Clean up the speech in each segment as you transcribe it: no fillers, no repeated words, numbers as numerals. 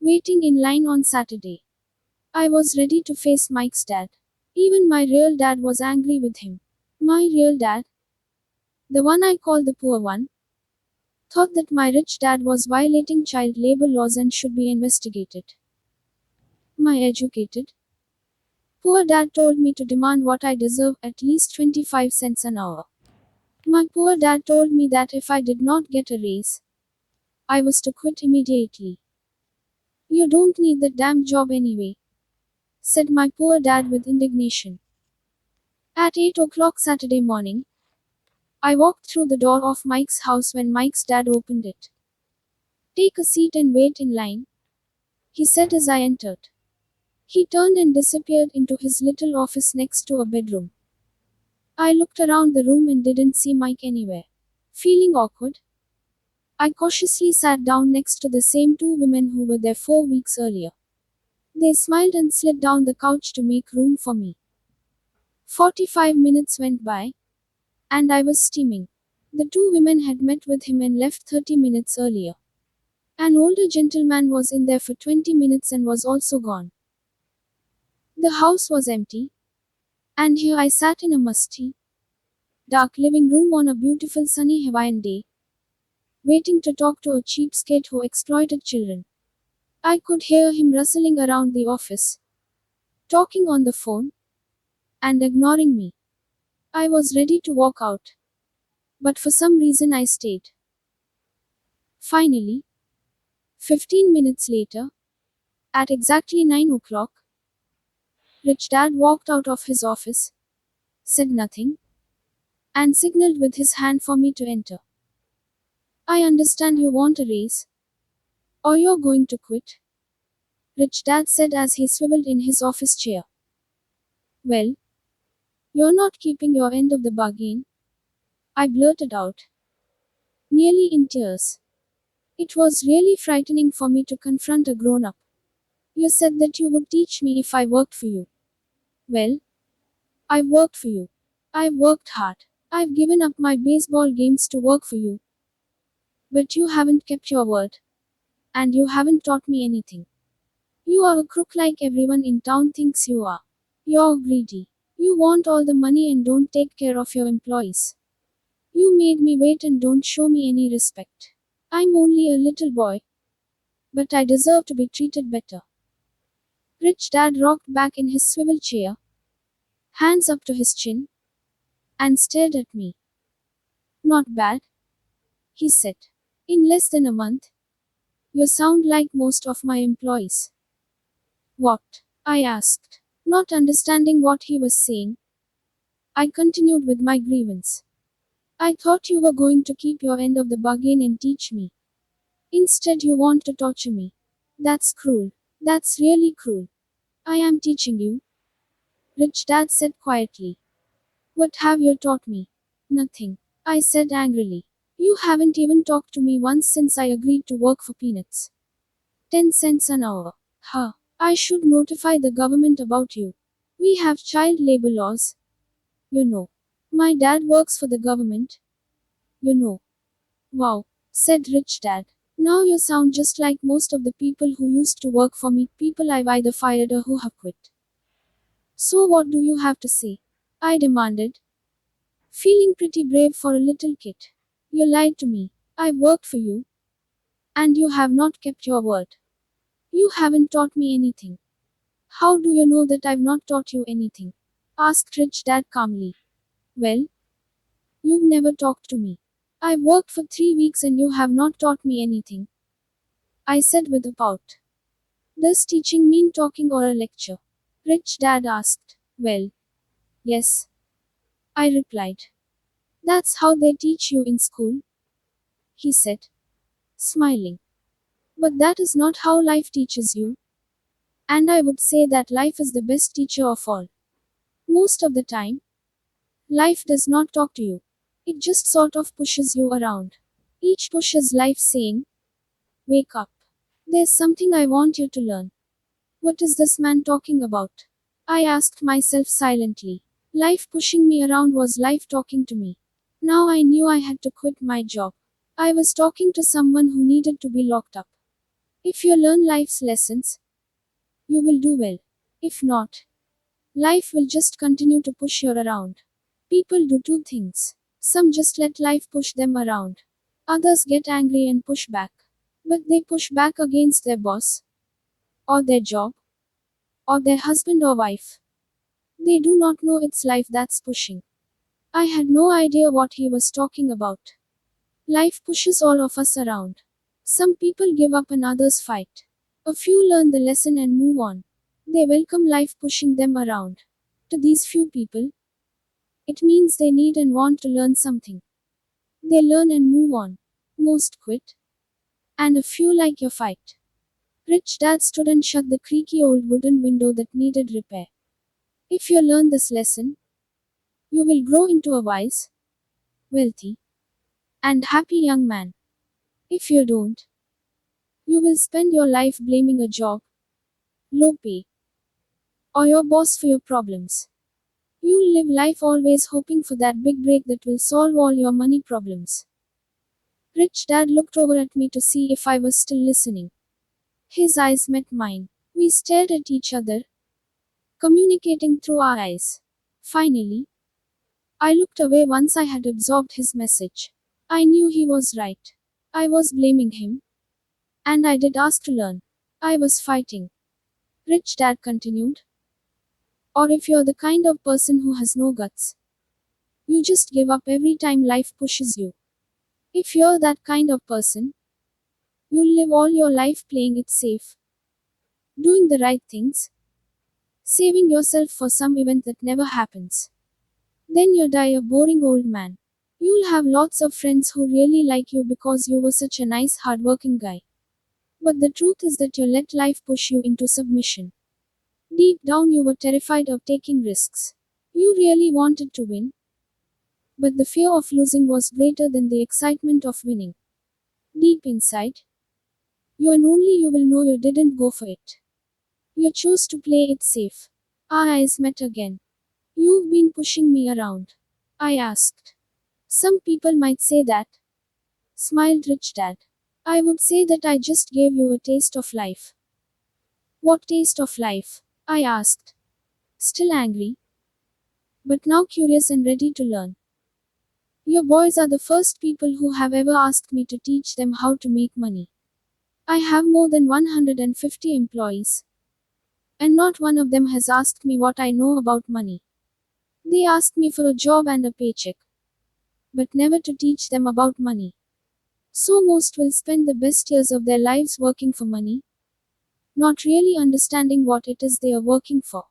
Waiting in line on Saturday. I was ready to face Mike's dad. Even my real dad was angry with him. My real dad, the one I call the poor one, thought that my rich dad was violating child labor laws and should be investigated. My educated, poor dad told me to demand what I deserve, at least 25 cents an hour. My poor dad told me that if I did not get a raise, I was to quit immediately. You don't need that damn job anyway, said my poor dad with indignation. At 8 o'clock Saturday morning, I walked through the door of Mike's house when Mike's dad opened it. Take a seat and wait in line, he said as I entered. He turned and disappeared into his little office next to a bedroom. I looked around the room and didn't see Mike anywhere. Feeling awkward, I cautiously sat down next to the same two women who were there 4 weeks earlier. They smiled and slid down the couch to make room for me. 45 minutes went by, and I was steaming. The two women had met with him and left 30 minutes earlier. An older gentleman was in there for 20 minutes and was also gone. The house was empty, and here I sat in a musty, dark living room on a beautiful sunny Hawaiian day, waiting to talk to a cheapskate who exploited children. I could hear him rustling around the office, talking on the phone, and ignoring me. I was ready to walk out, but for some reason I stayed. Finally, 15 minutes later, at exactly 9 o'clock, Rich Dad walked out of his office, said nothing, and signaled with his hand for me to enter. I understand you want a raise, or you're going to quit, Rich Dad said as he swiveled in his office chair. Well, you're not keeping your end of the bargain, I blurted out, nearly in tears. It was really frightening for me to confront a grown-up. You said that you would teach me if I worked for you. Well, I've worked for you. I've worked hard. I've given up my baseball games to work for you. But you haven't kept your word. And you haven't taught me anything. You are a crook like everyone in town thinks you are. You're greedy. You want all the money and don't take care of your employees. You made me wait and don't show me any respect. I'm only a little boy, but I deserve to be treated better. Rich Dad rocked back in his swivel chair, hands up to his chin, and stared at me. Not bad, he said. In less than a month, you sound like most of my employees. What? I asked, not understanding what he was saying. I continued with my grievance. I thought you were going to keep your end of the bargain and teach me. Instead, you want to torture me. That's cruel. That's really cruel. I am teaching you, Rich Dad said quietly. What have you taught me? Nothing, I said angrily. You haven't even talked to me once since I agreed to work for peanuts. 10 cents an hour. Huh. I should notify the government about you. We have child labor laws. You know. My dad works for the government. You know. Wow, said Rich Dad. Now you sound just like most of the people who used to work for me, people I've either fired or who have quit. So what do you have to say? I demanded, feeling pretty brave for a little kid. You lied to me. I worked for you. And you have not kept your word. You haven't taught me anything. How do you know that I've not taught you anything? Asked Rich Dad calmly. Well, you've never talked to me. I've worked for 3 weeks and you have not taught me anything, I said with a pout. Does teaching mean talking or a lecture? Rich Dad asked. Well, yes, I replied. That's how they teach you in school, he said, smiling. But that is not how life teaches you. And I would say that life is the best teacher of all. Most of the time, life does not talk to you. It just sort of pushes you around. Each push is life saying, wake up. There's something I want you to learn. What is this man talking about? I asked myself silently. Life pushing me around was life talking to me. Now I knew I had to quit my job. I was talking to someone who needed to be locked up. If you learn life's lessons, you will do well. If not, life will just continue to push you around. People do two things. Some just let life push them around. Others get angry and push back. But they push back against their boss, or their job, or their husband or wife. They do not know it's life that's pushing. I had no idea what he was talking about. Life pushes all of us around. Some people give up and others fight. A few learn the lesson and move on. They welcome life pushing them around. To these few people, it means they need and want to learn something. They learn and move on. Most quit. And a few like your fight. Rich dad stood and shut the creaky old wooden window that needed repair. If you learn this lesson, you will grow into a wise, wealthy, and happy young man. If you don't, you will spend your life blaming a job, low pay, or your boss for your problems. You'll live life always hoping for that big break that will solve all your money problems. Rich dad looked over at me to see if I was still listening. His eyes met mine. We stared at each other, communicating through our eyes. Finally, I looked away once I had absorbed his message. I knew he was right. I was blaming him, and I did ask to learn. I was fighting. Rich dad continued. Or if you're the kind of person who has no guts, you just give up every time life pushes you. If you're that kind of person, you'll live all your life playing it safe, doing the right things, saving yourself for some event that never happens. Then you die a boring old man. You'll have lots of friends who really like you because you were such a nice hardworking guy. But the truth is that you let life push you into submission. Deep down you were terrified of taking risks. You really wanted to win, but the fear of losing was greater than the excitement of winning. Deep inside, you and only you will know you didn't go for it. You chose to play it safe. Our eyes met again. You've been pushing me around, I asked. Some people might say that, smiled Rich Dad. I would say that I just gave you a taste of life. What taste of life? I asked. Still angry, but now curious and ready to learn. Your boys are the first people who have ever asked me to teach them how to make money. I have more than 150 employees, and not one of them has asked me what I know about money. They ask me for a job and a paycheck, but never to teach them about money. So most will spend the best years of their lives working for money, not really understanding what it is they are working for.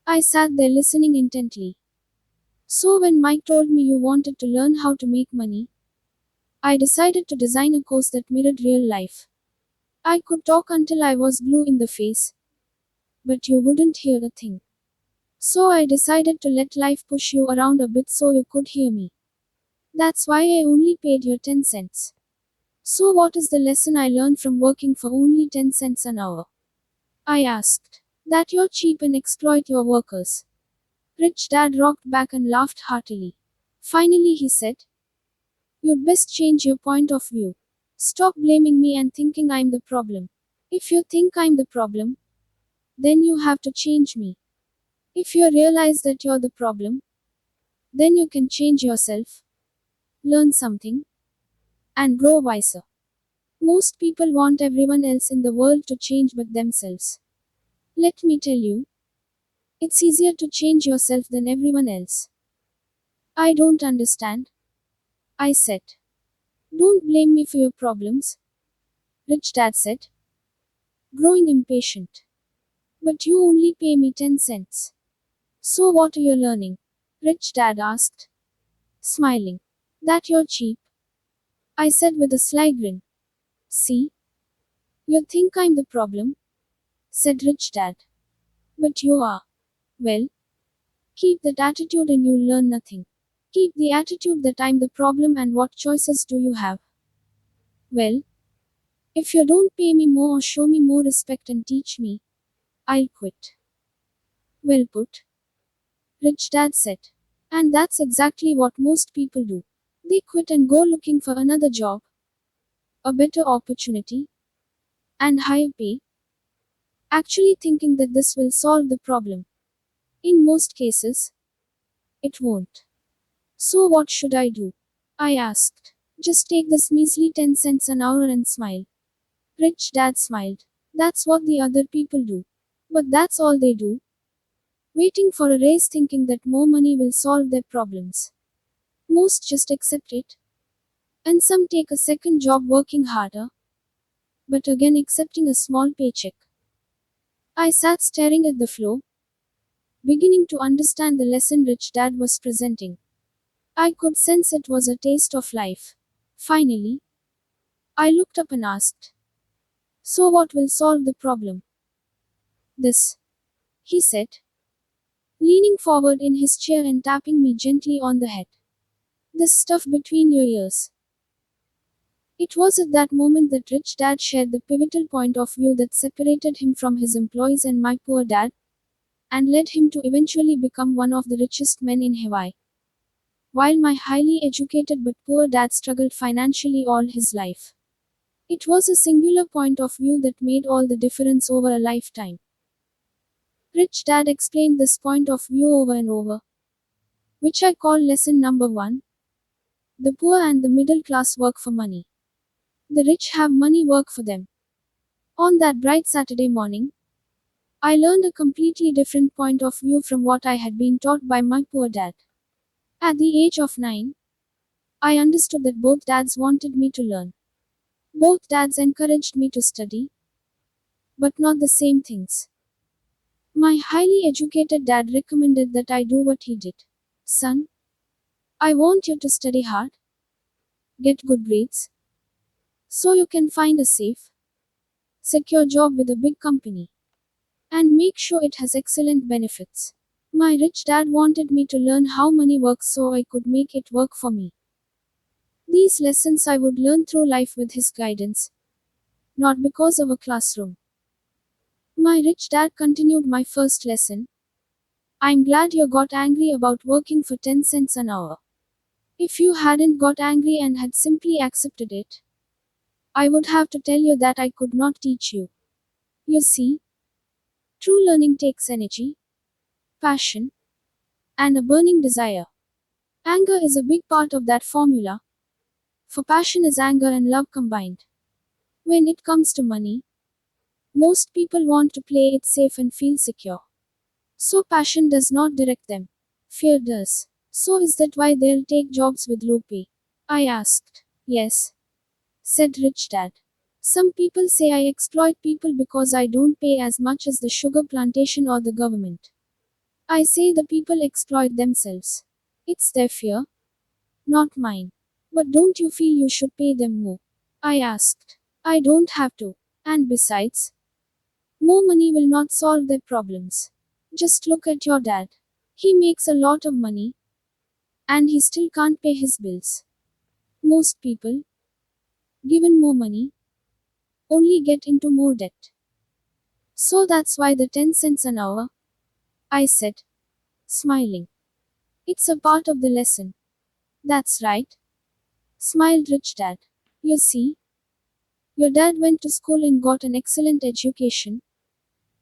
I sat there listening intently. So when Mike told me you wanted to learn how to make money, I decided to design a course that mirrored real life. I could talk until I was blue in the face, but you wouldn't hear a thing. So I decided to let life push you around a bit so you could hear me. That's why I only paid you 10 cents. So what is the lesson I learned from working for only 10 cents an hour? I asked. That you're cheap and exploit your workers. Rich Dad rocked back and laughed heartily. Finally he said, you'd best change your point of view. Stop blaming me and thinking I'm the problem. If you think I'm the problem, then you have to change me. If you realize that you're the problem, then you can change yourself, learn something, and grow wiser. Most people want everyone else in the world to change but themselves. Let me tell you, it's easier to change yourself than everyone else. I don't understand, I said. Don't blame me for your problems, Rich Dad said, growing impatient. But you only pay me 10 cents. So what are you learning? Rich Dad asked, smiling. That you're cheap, I said with a sly grin. See? You think I'm the problem, said Rich Dad. But you are. Well, keep that attitude and you'll learn nothing. Keep the attitude that I'm the problem and what choices do you have? Well, if you don't pay me more or show me more respect and teach me, I'll quit. Well put, Rich Dad said. And that's exactly what most people do. They quit and go looking for another job, a better opportunity, and higher pay, actually thinking that this will solve the problem. In most cases, it won't. So what should I do? I asked. Just take this measly 10 cents an hour and smile. Rich Dad smiled. That's what the other people do. But that's all they do. Waiting for a raise thinking that more money will solve their problems. Most just accept it. And some take a second job working harder. But again accepting a small paycheck. I sat staring at the floor, beginning to understand the lesson Rich Dad was presenting. I could sense it was a taste of life. Finally, I looked up and asked, so what will solve the problem? This, he said, leaning forward in his chair and tapping me gently on the head. This stuff between your ears. It was at that moment that Rich Dad shared the pivotal point of view that separated him from his employees and my poor dad, and led him to eventually become one of the richest men in Hawaii. While my highly educated but poor dad struggled financially all his life. It was a singular point of view that made all the difference over a lifetime. Rich Dad explained this point of view over and over, which I call lesson number 1. The poor and the middle class work for money. The rich have money work for them. On that bright Saturday morning, I learned a completely different point of view from what I had been taught by my poor dad. At the age of 9, I understood that both dads wanted me to learn. Both dads encouraged me to study, but not the same things. My highly educated dad recommended that I do what he did. Son, I want you to study hard, get good grades, so you can find a safe, secure job with a big company, and make sure it has excellent benefits. My rich dad wanted me to learn how money works so I could make it work for me. These lessons I would learn through life with his guidance, not because of a classroom. My rich dad continued my first lesson. I'm glad you got angry about working for 10 cents an hour. If you hadn't got angry and had simply accepted it, I would have to tell you that I could not teach you. You see, true learning takes energy, passion, and a burning desire. Anger is a big part of that formula, for passion is anger and love combined. When it comes to money, most people want to play it safe and feel secure. So passion does not direct them. Fear does. So is that why they'll take jobs with low pay? I asked. Yes, said Rich Dad. Some people say I exploit people because I don't pay as much as the sugar plantation or the government. I say the people exploit themselves. It's their fear, not mine. But don't you feel you should pay them more? I asked. I don't have to. And besides, more money will not solve their problems. Just look at your dad. He makes a lot of money, and he still can't pay his bills. Most people, given more money, only get into more debt. So that's why the 10 cents an hour, I said, smiling. It's a part of the lesson. That's right, smiled Rich Dad. You see, your dad went to school and got an excellent education,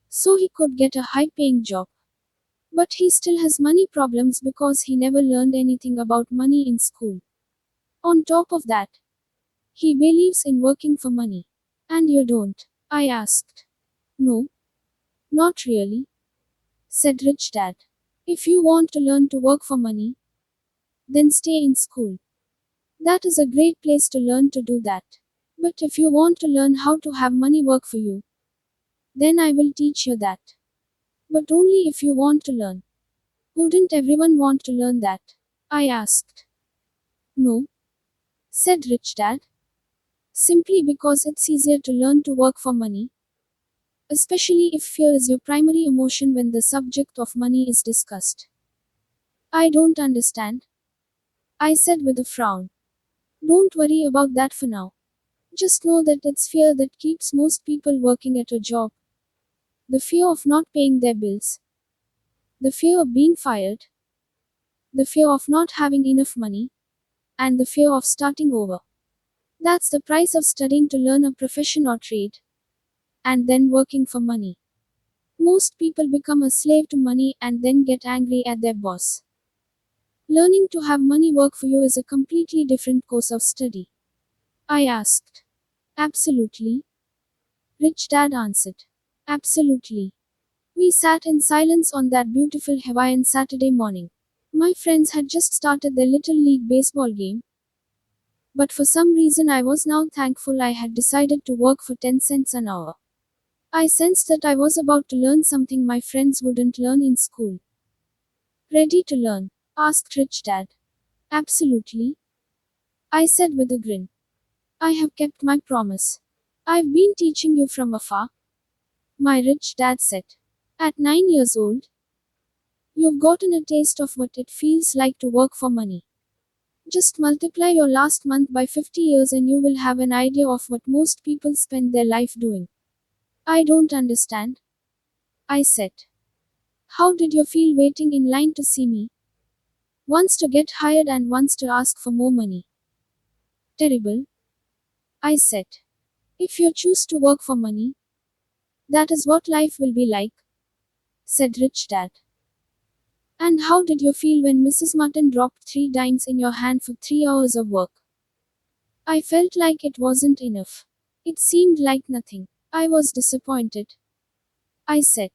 so he could get a high paying job. But he still has money problems because he never learned anything about money in school. On top of that, he believes in working for money. And you don't? I asked. No, not really, said Rich Dad. If you want to learn to work for money, then stay in school. That is a great place to learn to do that. But if you want to learn how to have money work for you, then I will teach you that. But only if you want to learn. Wouldn't everyone want to learn that? I asked. No, said Rich Dad. Simply because it's easier to learn to work for money, especially if fear is your primary emotion when the subject of money is discussed. I don't understand, I said with a frown. Don't worry about that for now. Just know that it's fear that keeps most people working at a job. The fear of not paying their bills. The fear of being fired. The fear of not having enough money. And the fear of starting over. That's the price of studying to learn a profession or trade. and then working for money. Most people become a slave to money and then get angry at their boss. Learning to have money work for you is a completely different course of study. I asked. Absolutely. Rich Dad answered. Absolutely. We sat in silence on that beautiful Hawaiian Saturday morning. My friends had just started their little league baseball game, but for some reason I was now thankful I had decided to work for 10 cents an hour. I sensed that I was about to learn something my friends wouldn't learn in school. Ready to learn? Asked Rich Dad. Absolutely, I said with a grin. I have kept my promise. I've been teaching you from afar, my rich dad said. At 9 years old, you've gotten a taste of what it feels like to work for money. Just multiply your last month by 50 years and you will have an idea of what most people spend their life doing. I don't understand, I said. How did you feel waiting in line to see me? Once to get hired and once to ask for more money. Terrible, I said. If you choose to work for money, that is what life will be like, said Rich Dad. And how did you feel when Mrs. Mutton dropped 3 dimes in your hand for 3 hours of work? I felt like it wasn't enough. It seemed like nothing. I was disappointed, I said.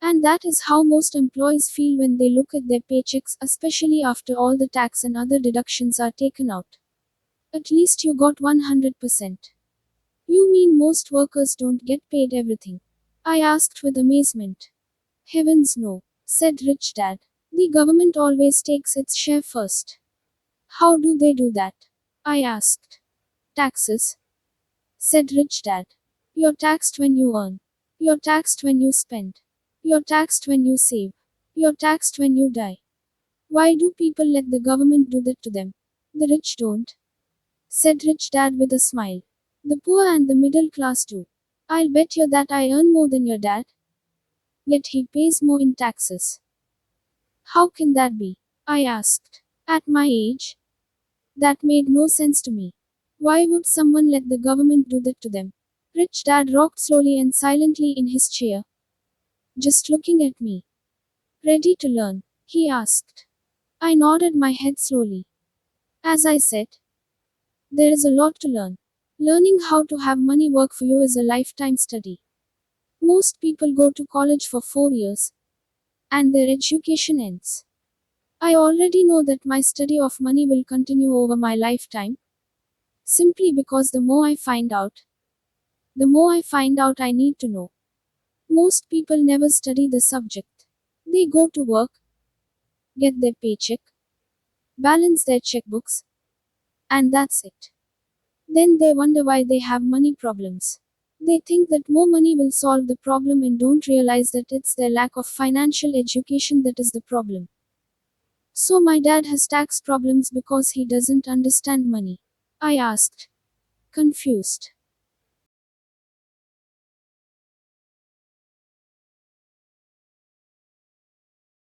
And that is how most employees feel when they look at their paychecks, especially after all the tax and other deductions are taken out. At least you got 100%. You mean most workers don't get paid everything? I asked with amazement. Heavens no, said Rich Dad. The government always takes its share first. How do they do that? I asked. Taxes, said Rich Dad. You're taxed when you earn. You're taxed when you spend. You're taxed when you save. You're taxed when you die. Why do people let the government do that to them? The rich don't, said Rich Dad with a smile. The poor and the middle class do. I'll bet you that I earn more than your dad, yet he pays more in taxes. How can that be? I asked. At my age, that made no sense to me. Why would someone let the government do that to them? Rich Dad rocked slowly and silently in his chair, just looking at me. Ready to learn? He asked. I nodded my head slowly. As I said, there is a lot to learn. Learning how to have money work for you is a lifetime study. Most people go to college for 4 years, and their education ends. I already know that my study of money will continue over my lifetime, simply because the more I find out, the more I find out I need to know. Most people never study the subject. They go to work, get their paycheck, balance their checkbooks, and that's it. Then they wonder why they have money problems. They think that more money will solve the problem and don't realize that it's their lack of financial education that is the problem. So my dad has tax problems because he doesn't understand money? I asked, confused.